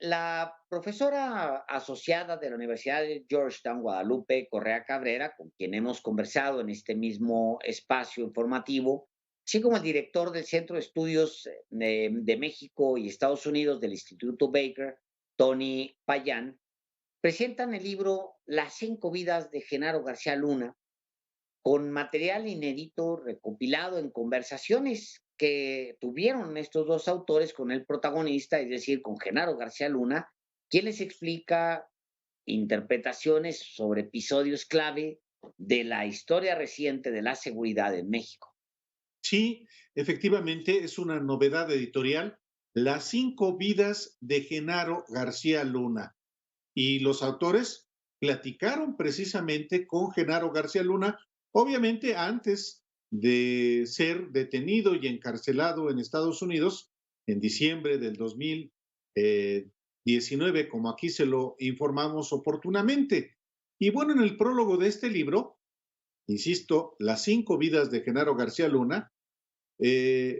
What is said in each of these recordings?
la profesora asociada de la Universidad de Georgetown, Guadalupe Correa Cabrera, con quien hemos conversado en este mismo espacio informativo, así como el director del Centro de Estudios de México y Estados Unidos del Instituto Baker, Tony Payán, presentan el libro Las 5 vidas de Genaro García Luna, con material inédito recopilado en conversaciones que tuvieron estos dos autores con el protagonista, es decir, con Genaro García Luna, quien les explica interpretaciones sobre episodios clave de la historia reciente de la seguridad en México. Sí, efectivamente es una novedad editorial, Las 5 vidas de Genaro García Luna. Y los autores platicaron precisamente con Genaro García Luna, obviamente antes de ser detenido y encarcelado en Estados Unidos en diciembre del 2019, como aquí se lo informamos oportunamente. Y bueno, en el prólogo de este libro, insisto, Las 5 vidas de Genaro García Luna,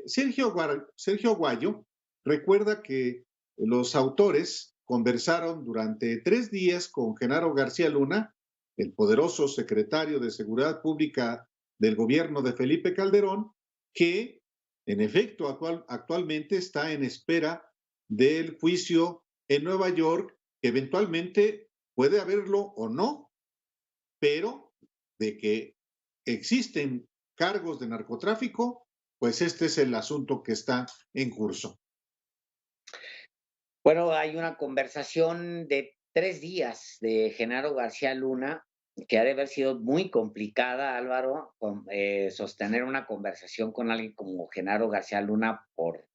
Sergio Aguayo recuerda que los autores conversaron durante 3 días con Genaro García Luna, el poderoso secretario de Seguridad Pública del gobierno de Felipe Calderón, que en efecto actualmente está en espera del juicio en Nueva York, que eventualmente puede haberlo o no, pero de que existen cargos de narcotráfico, pues este es el asunto que está en curso. Bueno, hay una conversación de 3 días de Genaro García Luna, que ha de haber sido muy complicada, Álvaro, sostener una conversación con alguien como Genaro García Luna por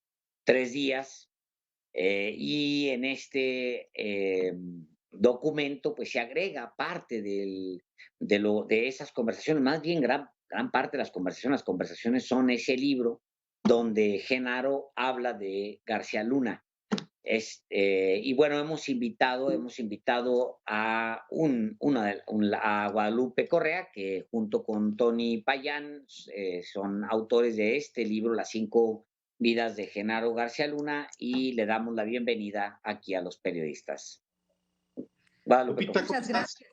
3 días. Y en este documento, pues se agrega parte de esas conversaciones, más bien gran parte de las conversaciones son ese libro donde Genaro habla de García Luna. Y bueno, hemos invitado a, a Guadalupe Correa, que junto con Tony Payán son autores de este libro, Las 5 vidas de Genaro García Luna, y le damos la bienvenida aquí a los periodistas. Guadalupe, ¿cómo Lupita, ¿cómo estás? Muchas estás? gracias.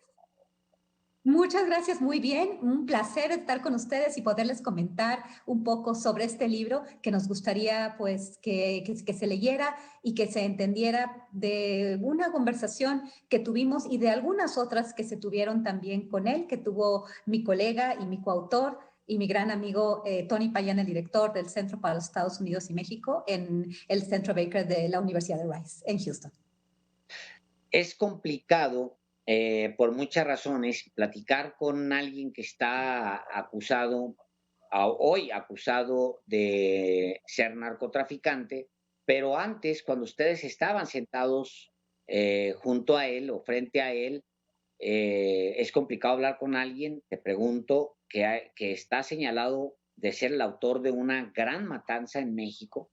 Muchas gracias, muy bien. Un placer estar con ustedes y poderles comentar un poco sobre este libro que nos gustaría pues que se leyera y que se entendiera de una conversación que tuvimos y de algunas otras que se tuvieron también con él, que tuvo mi colega y mi coautor y mi gran amigo Tony Payán, el director del Centro para los Estados Unidos y México en el Centro Baker de la Universidad de Rice en Houston. Es complicado, por muchas razones, platicar con alguien que está hoy acusado de ser narcotraficante, pero antes, cuando ustedes estaban sentados junto a él o frente a él, es complicado hablar con alguien, te pregunto, que está señalado de ser el autor de una gran matanza en México.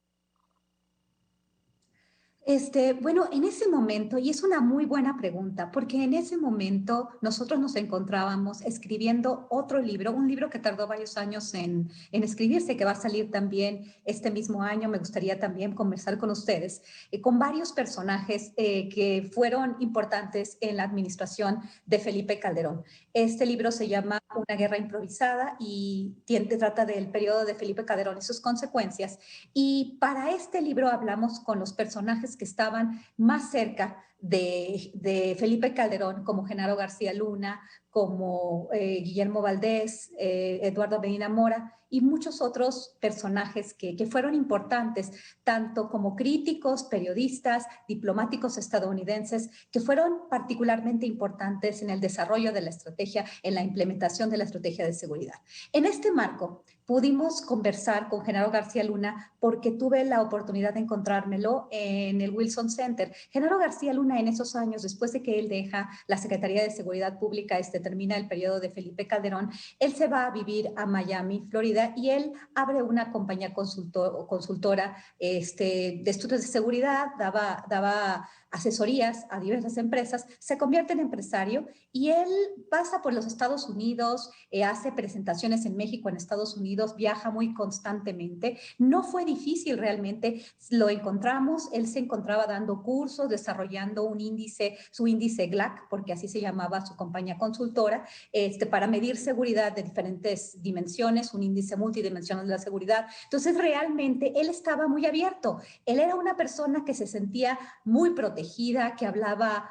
Bueno, en ese momento, y es una muy buena pregunta, porque en ese momento nosotros nos encontrábamos escribiendo otro libro, un libro que tardó varios años en escribirse, que va a salir también este mismo año. Me gustaría también conversar con ustedes, con varios personajes que fueron importantes en la administración de Felipe Calderón. Este libro se llama Una guerra improvisada y trata del periodo de Felipe Calderón y sus consecuencias. Y para este libro hablamos con los personajes que estaban más cerca de Felipe Calderón, como Genaro García Luna, como Guillermo Valdés, Eduardo Medina Mora y muchos otros personajes que fueron importantes, tanto como críticos, periodistas, diplomáticos estadounidenses, que fueron particularmente importantes en el desarrollo de la estrategia, en la implementación de la estrategia de seguridad. En este marco, pudimos conversar con Genaro García Luna porque tuve la oportunidad de encontrármelo en el Wilson Center. Genaro García Luna Luna, en esos años, después de que él deja la Secretaría de Seguridad Pública, termina el periodo de Felipe Calderón, él se va a vivir a Miami, Florida, y él abre una compañía consultora de estudios de seguridad, daba asesorías a diversas empresas, se convierte en empresario y él pasa por los Estados Unidos, hace presentaciones en México, en Estados Unidos, viaja muy constantemente. No fue difícil realmente, lo encontramos, él se encontraba dando cursos, desarrollando un índice, su índice GLAC, porque así se llamaba su compañía consultora, para medir seguridad de diferentes dimensiones, un índice multidimensional de la seguridad. Entonces, realmente él estaba muy abierto. Él era una persona que se sentía muy protegida, que hablaba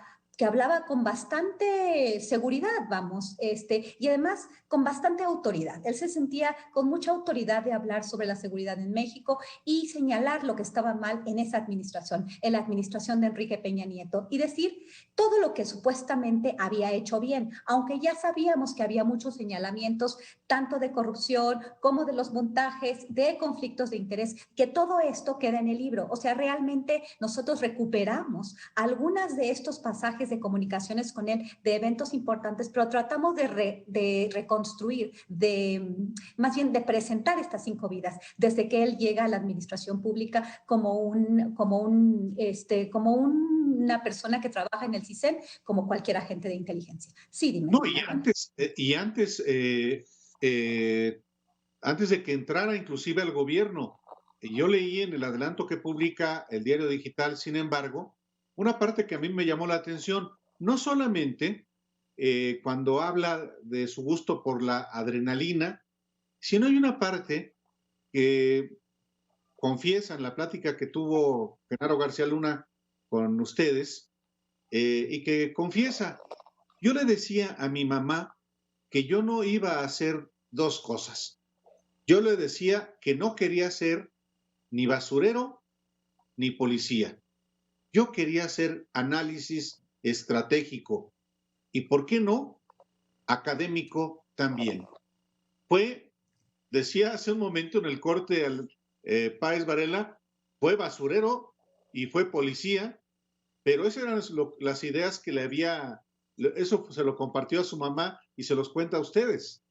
con bastante seguridad, vamos, y además con bastante autoridad. Él se sentía con mucha autoridad de hablar sobre la seguridad en México y señalar lo que estaba mal en esa administración, en la administración de Enrique Peña Nieto, y decir todo lo que supuestamente había hecho bien, aunque ya sabíamos que había muchos señalamientos, tanto de corrupción como de los montajes, de conflictos de interés, que todo esto queda en el libro. O sea, realmente nosotros recuperamos algunas de estos pasajes de comunicaciones con él, de eventos importantes, pero tratamos de reconstruir, más bien de presentar estas 5 vidas, desde que él llega a la administración pública como una persona que trabaja en el CISEN, como cualquier agente de inteligencia. Sí, dime. No, antes de que entrara inclusive al gobierno, yo leí en el adelanto que publica el Diario Digital, sin embargo, una parte que a mí me llamó la atención, no solamente cuando habla de su gusto por la adrenalina, sino hay una parte que confiesa en la plática que tuvo Genaro García Luna con ustedes, y que confiesa, yo le decía a mi mamá que yo no iba a hacer 2 cosas. Yo le decía que no quería ser ni basurero ni policía. Yo quería hacer análisis estratégico y, ¿por qué no?, académico también. Decía hace un momento en el corte al Páez Varela, fue basurero y fue policía, pero esas eran las ideas que le había, eso se lo compartió a su mamá y se los cuenta a ustedes.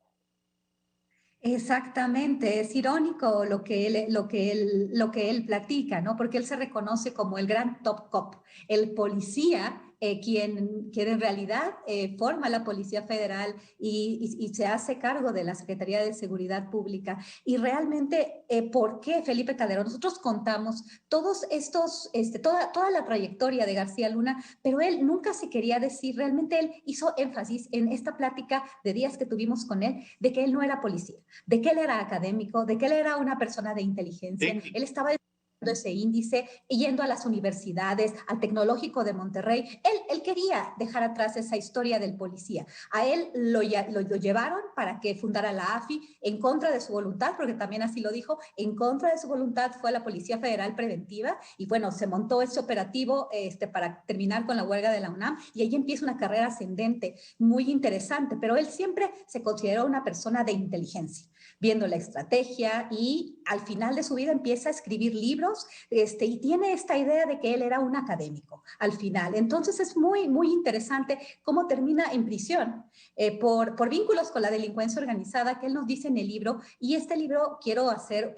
Exactamente, es irónico lo que él platica, ¿no? Porque él se reconoce como el gran top cop, el policía, quien en realidad forma la Policía Federal y se hace cargo de la Secretaría de Seguridad Pública. Y realmente, ¿por qué Felipe Calderón? Nosotros contamos todos estos, toda la trayectoria de García Luna, pero él nunca se quería decir, realmente él hizo énfasis en esta plática de días que tuvimos con él, de que él no era policía, de que él era académico, de que él era una persona de inteligencia. Él estaba ese índice, yendo a las universidades, al Tecnológico de Monterrey. Él quería dejar atrás esa historia del policía. A él lo llevaron para que fundara la AFI en contra de su voluntad, porque también así lo dijo, en contra de su voluntad fue a la Policía Federal Preventiva y bueno, se montó ese operativo para terminar con la huelga de la UNAM y ahí empieza una carrera ascendente muy interesante, pero él siempre se consideró una persona de inteligencia, viendo la estrategia, y al final de su vida empieza a escribir libros, y tiene esta idea de que él era un académico al final. Entonces es muy, muy interesante cómo termina en prisión por vínculos con la delincuencia organizada, que él nos dice en el libro, y este libro, quiero hacer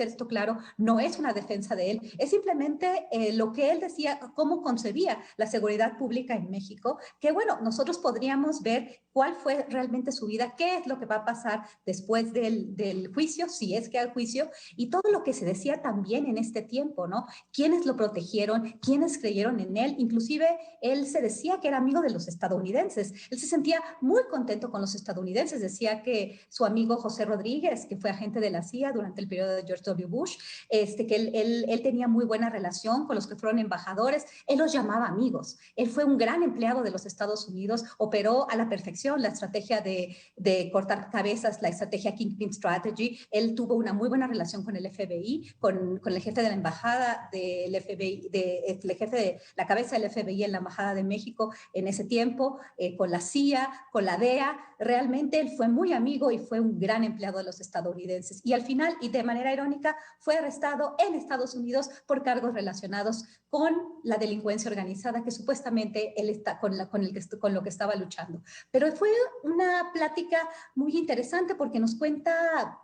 esto claro, no es una defensa de él, es simplemente lo que él decía, cómo concebía la seguridad pública en México, que bueno, nosotros podríamos ver cuál fue realmente su vida, qué es lo que va a pasar después del juicio, si es que hay juicio, y todo lo que se decía también en este tiempo, ¿no? ¿Quiénes lo protegieron? ¿Quiénes creyeron en él? Inclusive él se decía que era amigo de los estadounidenses. Él se sentía muy contento con los estadounidenses. Decía que su amigo José Rodríguez, que fue agente de la CIA durante el periodo de George W. Bush, que él tenía muy buena relación con los que fueron embajadores. Él los llamaba amigos. Él fue un gran empleado de los Estados Unidos, operó a la perfección la estrategia de cortar cabezas, la estrategia Kingpin Strategy. Él tuvo una muy buena relación con el FBI, con el jefe de la embajada del FBI, el jefe de la cabeza del FBI en la embajada de México en ese tiempo, con la CIA, con la DEA. Realmente él fue muy amigo y fue un gran empleado de los estadounidenses. Y al final, y de manera irónica, fue arrestado en Estados Unidos por cargos relacionados con la delincuencia organizada, que supuestamente él está con lo que estaba luchando. Pero fue una plática muy interesante porque nos cuenta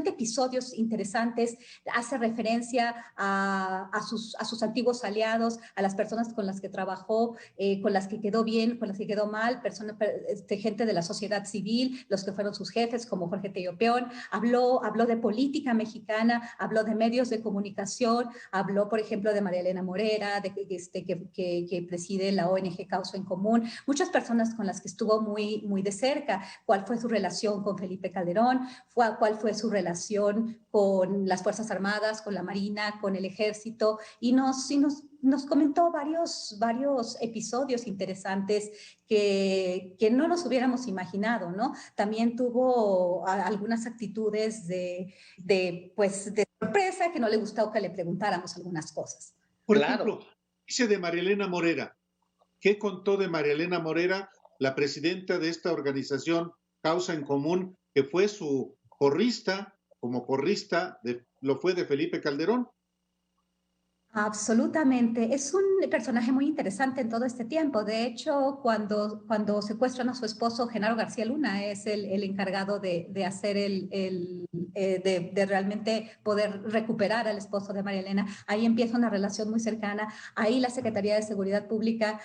episodios interesantes, hace referencia a sus antiguos aliados, a las personas con las que trabajó, con las que quedó bien, con las que quedó mal, gente de la sociedad civil, los que fueron sus jefes, como Jorge Tello Peón. Habló de política mexicana, habló de medios de comunicación, habló, por ejemplo, de María Elena Morera, que preside la ONG Causa en Común, muchas personas con las que estuvo muy, muy de cerca. ¿Cuál fue su relación con Felipe Calderón? ¿Cuál fue su relación con las Fuerzas Armadas, con la Marina, con el Ejército? Y nos comentó varios episodios interesantes que no nos hubiéramos imaginado, ¿no? También tuvo algunas actitudes de sorpresa, que no le gustó que le preguntáramos algunas cosas. Por ejemplo, dice de María Elena Morera. ¿Qué contó de María Elena Morera, la presidenta de esta organización Causa en Común, que fue su porrista, como porrista lo fue de Felipe Calderón? Absolutamente. Es un personaje muy interesante en todo este tiempo. De hecho, cuando secuestran a su esposo, Genaro García Luna es el encargado de hacer de realmente poder recuperar al esposo de María Elena. Ahí empieza una relación muy cercana. Ahí la Secretaría de Seguridad Pública,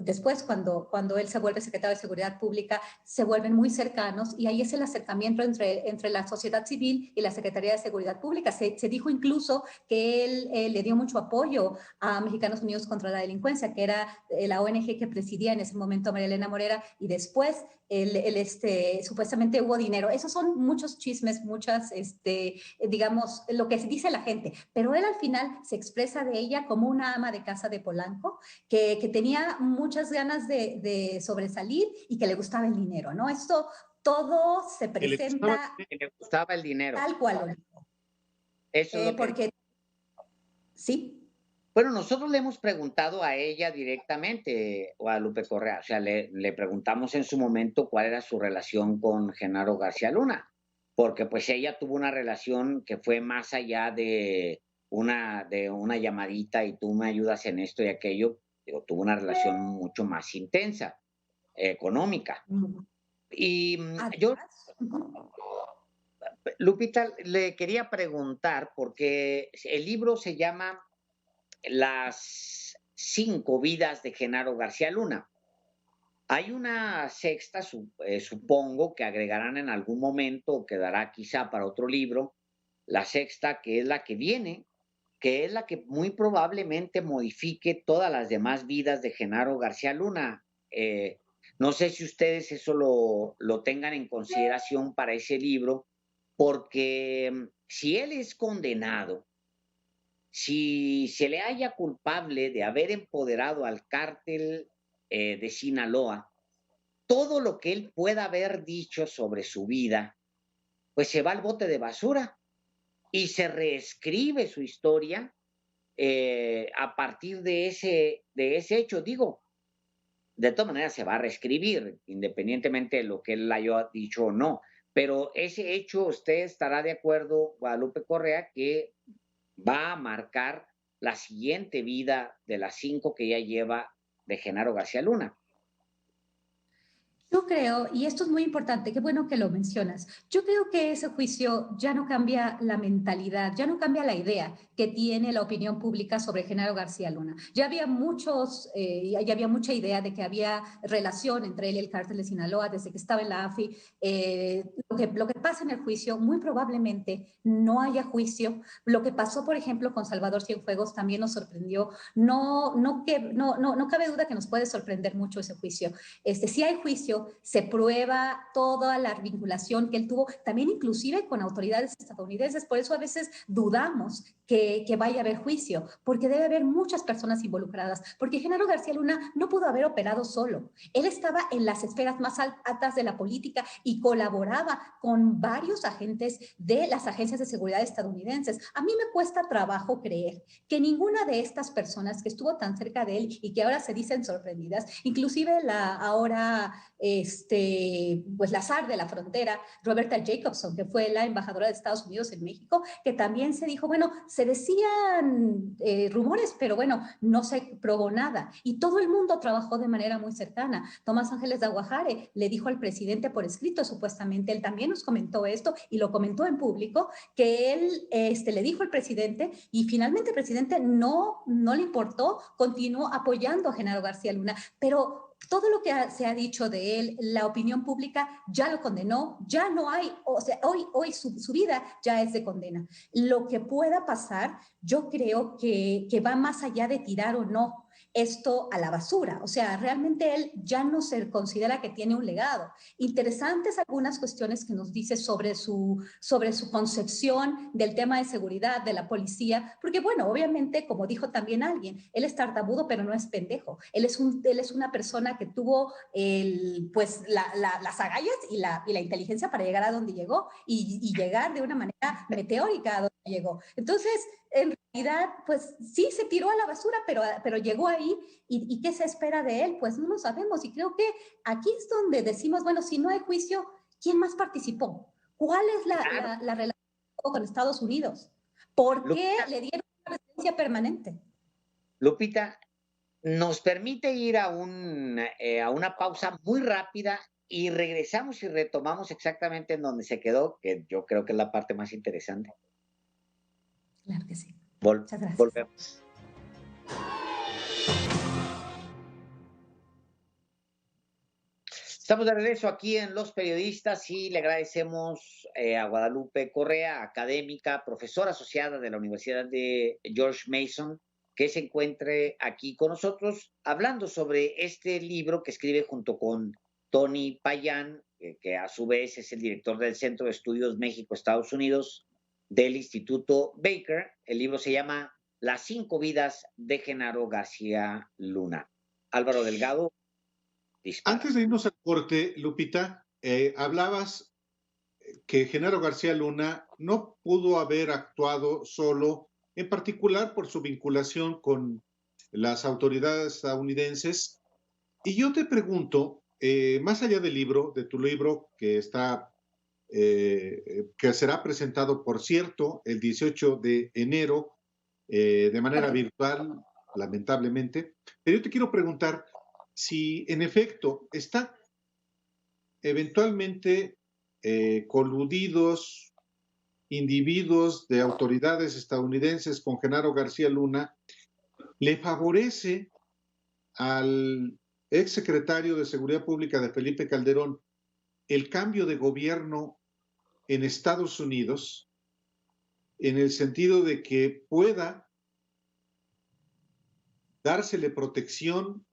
después cuando él se vuelve secretario de Seguridad Pública, se vuelven muy cercanos, y ahí es el acercamiento entre la sociedad civil y la Secretaría de Seguridad Pública. Se dijo incluso que él le dio mucho apoyo a Mexicanos Unidos contra la Delincuencia, que era la ONG que presidía en ese momento María Elena Morera, y después supuestamente hubo dinero. Esos son muchos chismes, digamos, lo que se dice la gente, pero él al final se expresa de ella como una ama de casa de Polanco, que tenía muchas ganas de sobresalir y que le gustaba el dinero, ¿no? Esto todo se presenta... Que le gustaba el dinero. Tal cual. Eso es lo porque... Sí. Bueno, nosotros le hemos preguntado a ella directamente, Guadalupe Correa, o sea, le preguntamos en su momento cuál era su relación con Genaro García Luna, porque pues ella tuvo una relación que fue más allá de una llamadita y tú me ayudas en esto y aquello, pero tuvo una relación mucho más intensa, económica. Y yo, Lupita, le quería preguntar, porque el libro se llama Las 5 vidas de Genaro García Luna. Hay una sexta, supongo que agregarán en algún momento, o quedará quizá para otro libro, la sexta, que es la que viene, que es la que muy probablemente modifique todas las demás vidas de Genaro García Luna. No sé si ustedes eso lo tengan en consideración para ese libro, porque si él es condenado, si se le halla culpable de haber empoderado al cártel de Sinaloa, todo lo que él pueda haber dicho sobre su vida, pues se va al bote de basura y se reescribe su historia a partir de ese hecho. Digo, de todas maneras se va a reescribir, independientemente de lo que él haya dicho o no. Pero ese hecho, usted estará de acuerdo, Guadalupe Correa, que va a marcar la siguiente vida de las 5 que ya lleva de Genaro García Luna. Yo creo, y esto es muy importante, qué bueno que lo mencionas, yo creo que ese juicio ya no cambia la mentalidad, ya no cambia la idea que tiene la opinión pública sobre Genaro García Luna. Ya había ya había mucha idea de que había relación entre él y el cártel de Sinaloa desde que estaba en la AFI. Lo que pasa en el juicio, muy probablemente no haya juicio. Lo que pasó, por ejemplo, con Salvador Cienfuegos también nos sorprendió. No cabe duda que nos puede sorprender mucho ese juicio. Sí hay juicio, juicio, se prueba toda la vinculación que él tuvo, también inclusive con autoridades estadounidenses. Por eso a veces dudamos que vaya a haber juicio, porque debe haber muchas personas involucradas, porque Genaro García Luna no pudo haber operado solo. Él estaba en las esferas más altas de la política y colaboraba con varios agentes de las agencias de seguridad estadounidenses. A mí me cuesta trabajo creer que ninguna de estas personas que estuvo tan cerca de él y que ahora se dicen sorprendidas, inclusive la ahora pues la zar de la frontera, Roberta Jacobson, que fue la embajadora de Estados Unidos en México, que también se dijo, bueno, se decían rumores, pero bueno, no se probó nada. Y todo el mundo trabajó de manera muy cercana. Tomás Ángeles de Aguajare le dijo al presidente por escrito, supuestamente, él también nos comentó esto y lo comentó en público, que él le dijo al presidente y finalmente el presidente no le importó, continuó apoyando a Genaro García Luna, pero todo lo que se ha dicho de él, la opinión pública ya lo condenó, ya no hay, o sea, hoy su vida ya es de condena. Lo que pueda pasar, yo creo que va más allá de tirar o no esto a la basura. O sea, realmente él ya no se considera que tiene un legado. Interesantes algunas cuestiones que nos dice sobre su concepción del tema de seguridad, de la policía, porque bueno, obviamente, como dijo también alguien, él es tartamudo, pero no es pendejo. Él es una persona que tuvo pues las agallas y la inteligencia para llegar a donde llegó y llegar de una manera meteórica a donde llegó. Entonces, en realidad, pues sí se tiró a la basura, pero llegó ahí y ¿qué se espera de él? Pues no lo sabemos y creo que aquí es donde decimos, bueno, si no hay juicio, ¿quién más participó? ¿Cuál es la relación con Estados Unidos? ¿Por qué le dieron una residencia permanente? Lupita, nos permite ir a una pausa muy rápida y regresamos y retomamos exactamente en donde se quedó, que yo creo que es la parte más interesante. Claro que sí. Muchas gracias. Volvemos. Estamos de regreso aquí en Los Periodistas y le agradecemos a Guadalupe Correa, académica, profesora asociada de la Universidad de George Mason, que se encuentre aquí con nosotros hablando sobre este libro que escribe junto con Tony Payán, que a su vez es el director del Centro de Estudios México-Estados Unidos del Instituto Baker. El libro se llama Las 5 vidas de Genaro García Luna. Álvaro Delgado. Dispara. Antes de irnos al corte, Lupita, hablabas que Genaro García Luna no pudo haber actuado solo, en particular por su vinculación con las autoridades estadounidenses. Y yo te pregunto, más allá del libro, de tu libro que está, que será presentado, por cierto, el 18 de enero, de manera virtual, lamentablemente, pero yo te quiero preguntar si en efecto están eventualmente coludidos individuos de autoridades estadounidenses con Genaro García Luna, le favorece al exsecretario de Seguridad Pública de Felipe Calderón el cambio de gobierno en Estados Unidos, en el sentido de que pueda dársele protección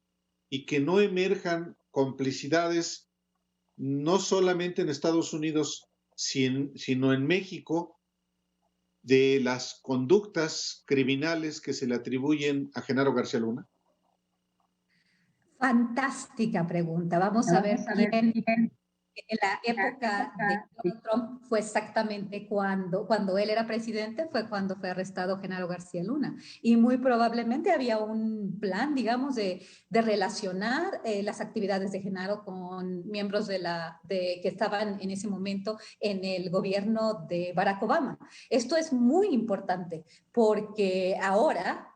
y que no emerjan complicidades no solamente en Estados Unidos, sino en México, de las conductas criminales que se le atribuyen a Genaro García Luna? Fantástica pregunta. Vamos a ver quién en la época de Trump fue exactamente cuando él era presidente, fue cuando fue arrestado Genaro García Luna. Y muy probablemente había un plan, digamos, de relacionar las actividades de Genaro con miembros que estaban en ese momento en el gobierno de Barack Obama. Esto es muy importante porque ahora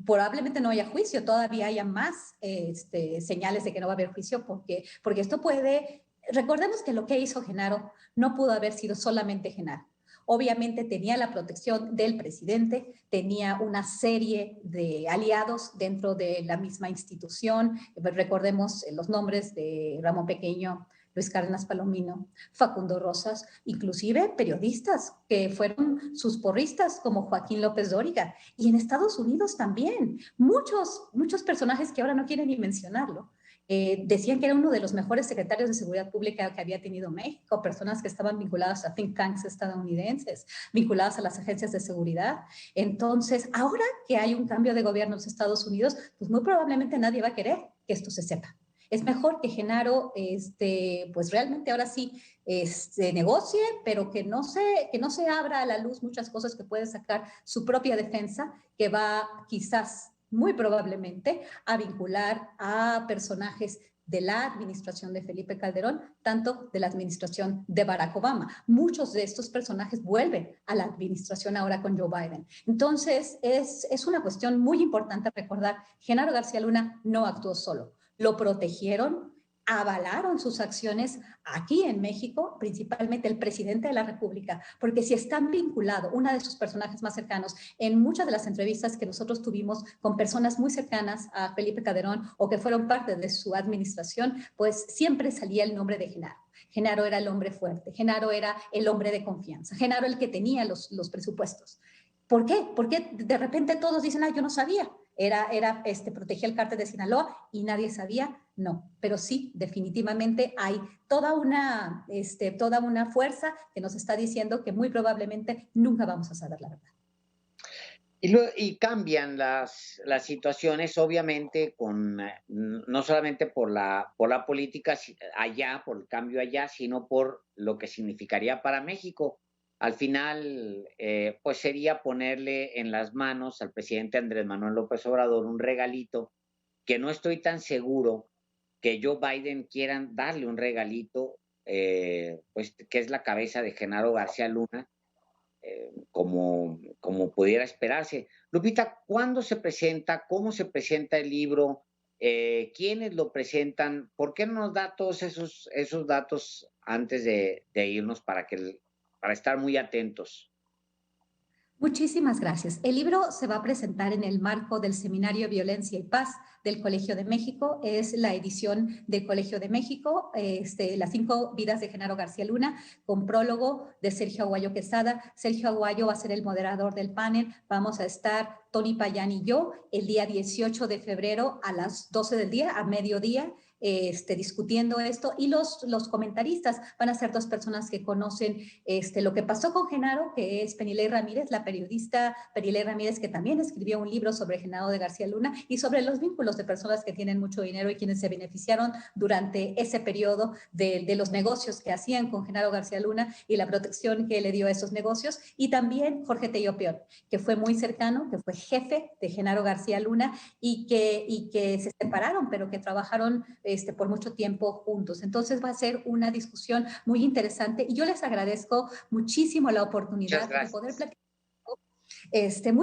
probablemente no haya juicio, todavía haya más señales de que no va a haber juicio porque esto puede. Recordemos que lo que hizo Genaro no pudo haber sido solamente Genaro. Obviamente tenía la protección del presidente, tenía una serie de aliados dentro de la misma institución. Recordemos los nombres de Ramón Pequeño, Luis Cárdenas Palomino, Facundo Rosas, inclusive periodistas que fueron sus porristas como Joaquín López Dóriga. Y en Estados Unidos también, muchos personajes que ahora no quieren ni mencionarlo, Decían que era uno de los mejores secretarios de seguridad pública que había tenido México, personas que estaban vinculadas a think tanks estadounidenses, vinculadas a las agencias de seguridad. Entonces, ahora que hay un cambio de gobierno en los Estados Unidos, pues muy probablemente nadie va a querer que esto se sepa. Es mejor que Genaro, pues realmente ahora sí, negocie, pero que no se abra a la luz muchas cosas que puede sacar su propia defensa, que va quizás, muy probablemente, a vincular a personajes de la administración de Felipe Calderón, tanto de la administración de Barack Obama. Muchos de estos personajes vuelven a la administración ahora con Joe Biden. Entonces, es una cuestión muy importante recordar, Genaro García Luna no actuó solo, lo protegieron, avalaron sus acciones aquí en México, principalmente el presidente de la República, porque si están vinculados, uno de sus personajes más cercanos, en muchas de las entrevistas que nosotros tuvimos con personas muy cercanas a Felipe Calderón o que fueron parte de su administración, pues siempre salía el nombre de Genaro. Genaro era el hombre fuerte, Genaro era el hombre de confianza, Genaro el que tenía los presupuestos. ¿Por qué? Porque de repente todos dicen, yo no sabía. Protegía el cártel de Sinaloa y nadie sabía, no, pero sí, definitivamente hay toda una fuerza que nos está diciendo que muy probablemente nunca vamos a saber la verdad. Y cambian las situaciones, obviamente, no solamente por la política allá, por el cambio allá, sino por lo que significaría para México. Al final, pues sería ponerle en las manos al presidente Andrés Manuel López Obrador un regalito, que no estoy tan seguro que Joe Biden quieran darle un regalito, pues que es la cabeza de Genaro García Luna, como pudiera esperarse. Lupita, ¿cuándo se presenta? ¿Cómo se presenta el libro? ¿Quiénes lo presentan? ¿Por qué no nos da todos esos datos antes de irnos para estar muy atentos? Muchísimas gracias. El libro se va a presentar en el marco del Seminario Violencia y Paz del Colegio de México. Es la edición del Colegio de México, Las 5 vidas de Genaro García Luna, con prólogo de Sergio Aguayo Quesada. Sergio Aguayo va a ser el moderador del panel. Vamos a estar Tony Payán y yo el día 18 de febrero a las 12 del día, a mediodía, discutiendo esto, y los comentaristas van a ser 2 personas que conocen lo que pasó con Genaro, que es Penilei Ramírez, la periodista Penilei Ramírez, que también escribió un libro sobre Genaro de García Luna y sobre los vínculos de personas que tienen mucho dinero y quienes se beneficiaron durante ese periodo de los negocios que hacían con Genaro García Luna y la protección que le dio a esos negocios. Y también Jorge Tello Peón, que fue muy cercano, que fue jefe de Genaro García Luna y que se separaron, pero que trabajaron por mucho tiempo juntos. Entonces va a ser una discusión muy interesante y yo les agradezco muchísimo la oportunidad de poder platicar